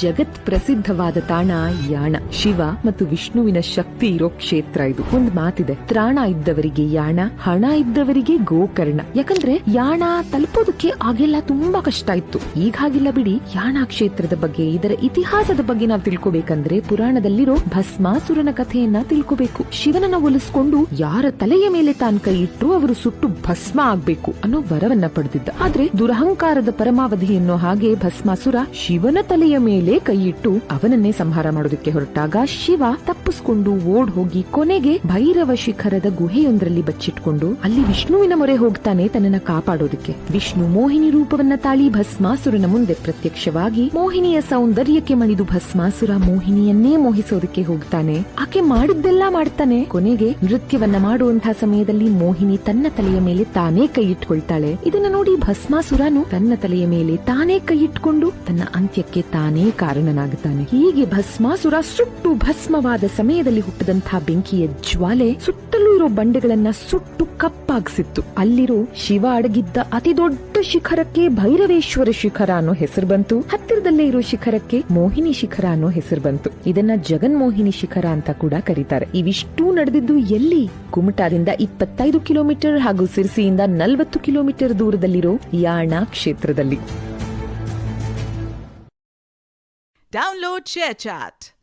ಜಗತ್ ಪ್ರಸಿದ್ಧವಾದ ತಾಣ ಯಾಣ. ಶಿವ ಮತ್ತು ವಿಷ್ಣುವಿನ ಶಕ್ತಿ ಇರೋ ಕ್ಷೇತ್ರ ಇದು. ಒಂದ್ ಮಾತಿದೆ, ತ್ರಾಣ ಇದ್ದವರಿಗೆ ಯಾಣ, ಹಣ ಇದ್ದವರಿಗೆ ಗೋಕರ್ಣ. ಯಾಕಂದ್ರೆ ಯಾಣ ತಲುಪೋದಕ್ಕೆ ಆಗೆಲ್ಲ ತುಂಬಾ ಕಷ್ಟ ಇತ್ತು. ಈಗ ಹಾಗಿಲ್ಲ ಬಿಡಿ. ಯಾಣ ಕ್ಷೇತ್ರದ ಬಗ್ಗೆ, ಇದರ ಇತಿಹಾಸದ ಬಗ್ಗೆ ನಾವು ತಿಳ್ಕೋಬೇಕಂದ್ರೆ ಪುರಾಣದಲ್ಲಿರೋ ಭಸ್ಮಾಸುರನ ಕಥೆಯನ್ನ ತಿಳ್ಕೋಬೇಕು. ಶಿವನನ್ನ ಒಲಿಸ್ಕೊಂಡು ಯಾರ ತಲೆಯ ಮೇಲೆ ತಾನ್ ಕೈ ಇಟ್ಟರು ಅವರು ಸುಟ್ಟು ಭಸ್ಮ ಆಗ್ಬೇಕು ಅನ್ನೋ ವರವನ್ನ ಪಡೆದಿದ್ದ. ಆದ್ರೆ ದುರಹಂಕಾರದ ಪರಮಾವಧಿ ಎನ್ನೋ ಹಾಗೆ ಭಸ್ಮಾಸುರ ಶಿವನ ತಲೆಯ ಮೇಲೆ ಕೈ ಇಟ್ಟು ಅವನನ್ನೇ ಸಂಹಾರ ಮಾಡೋದಕ್ಕೆ ಹೊರಟಾಗ ಶಿವ ತಪ್ಪಿಸ್ಕೊಂಡು ಓಡ್ ಹೋಗಿ ಕೊನೆಗೆ ಭೈರವ ಶಿಖರದ ಗುಹೆಯೊಂದರಲ್ಲಿ ಬಚ್ಚಿಟ್ಕೊಂಡು ಅಲ್ಲಿ ವಿಷ್ಣುವಿನ ಮೊರೆ ಹೋಗ್ತಾನೆ ತನ್ನನ್ನ ಕಾಪಾಡೋದಕ್ಕೆ. ವಿಷ್ಣು ಮೋಹಿನಿ ರೂಪವನ್ನ ತಾಳಿ ಭಸ್ಮಾಸುರನ ಮುಂದೆ ಪ್ರತ್ಯಕ್ಷವಾಗಿ ಮೋಹಿನಿಯ ಸೌಂದರ್ಯಕ್ಕೆ ಮಣಿದು ಭಸ್ಮಾಸುರ ಮೋಹಿನಿಯನ್ನೇ ಮೋಹಿಸೋದಕ್ಕೆ ಹೋಗ್ತಾನೆ. ಆಕೆ ಮಾಡಿದ್ದೆಲ್ಲ ಮಾಡ್ತಾನೆ. ಕೊನೆಗೆ ನೃತ್ಯವನ್ನ ಮಾಡುವಂತಹ ಸಮಯದಲ್ಲಿ ಮೋಹಿನಿ ತನ್ನ ತಲೆಯ ಮೇಲೆ ತಾನೇ ಕೈ ಇಟ್ಕೊಳ್ತಾಳೆ. ಇದನ್ನ ನೋಡಿ ಭಸ್ಮಾಸುರನು ತನ್ನ ತಲೆಯ ಮೇಲೆ ತಾನೇ ಕೈ ಇಟ್ಕೊಂಡು ತನ್ನ ಅಂತ್ಯಕ್ಕೆ ತಾನೇ ಕಾರಣನಾಗುತ್ತಾನೆ. ಹೀಗೆ ಭಸ್ಮಾಸುರ ಸುಟ್ಟು ಭಸ್ಮವಾದ ಸಮಯದಲ್ಲಿ ಹುಟ್ಟಿದಂತಹ ಬೆಂಕಿಯ ಜ್ವಾಲೆ ಸುತ್ತಲೂ ಇರೋ ಬಂಡೆಗಳನ್ನ ಸುಟ್ಟು ಕಪ್ಪಾಗಿಸಿತ್ತು. ಅಲ್ಲಿರೋ ಶಿವ ಅಡಗಿದ್ದ ಅತಿ ದೊಡ್ಡ ಶಿಖರಕ್ಕೆ ಭೈರವೇಶ್ವರ ಶಿಖರ ಅನ್ನೋ ಹೆಸರು ಬಂತು. ಹತ್ತಿರದಲ್ಲೇ ಇರೋ ಶಿಖರಕ್ಕೆ ಮೋಹಿನಿ ಶಿಖರ ಅನ್ನೋ ಹೆಸರು ಬಂತು. ಇದನ್ನ ಜಗನ್ಮೋಹಿನಿ ಶಿಖರ ಅಂತ ಕೂಡ ಕರೀತಾರೆ. ಇವಿಷ್ಟೂ ನಡೆದಿದ್ದು ಎಲ್ಲಿ? ಕುಮಟಾದಿಂದ 25 ಕಿಲೋಮೀಟರ್ ಹಾಗೂ ಸಿರ್ಸಿಯಿಂದ 40 ಕಿಲೋಮೀಟರ್ ದೂರದಲ್ಲಿರೋ ಯಾಣ ಕ್ಷೇತ್ರದಲ್ಲಿ. Download ShareChat.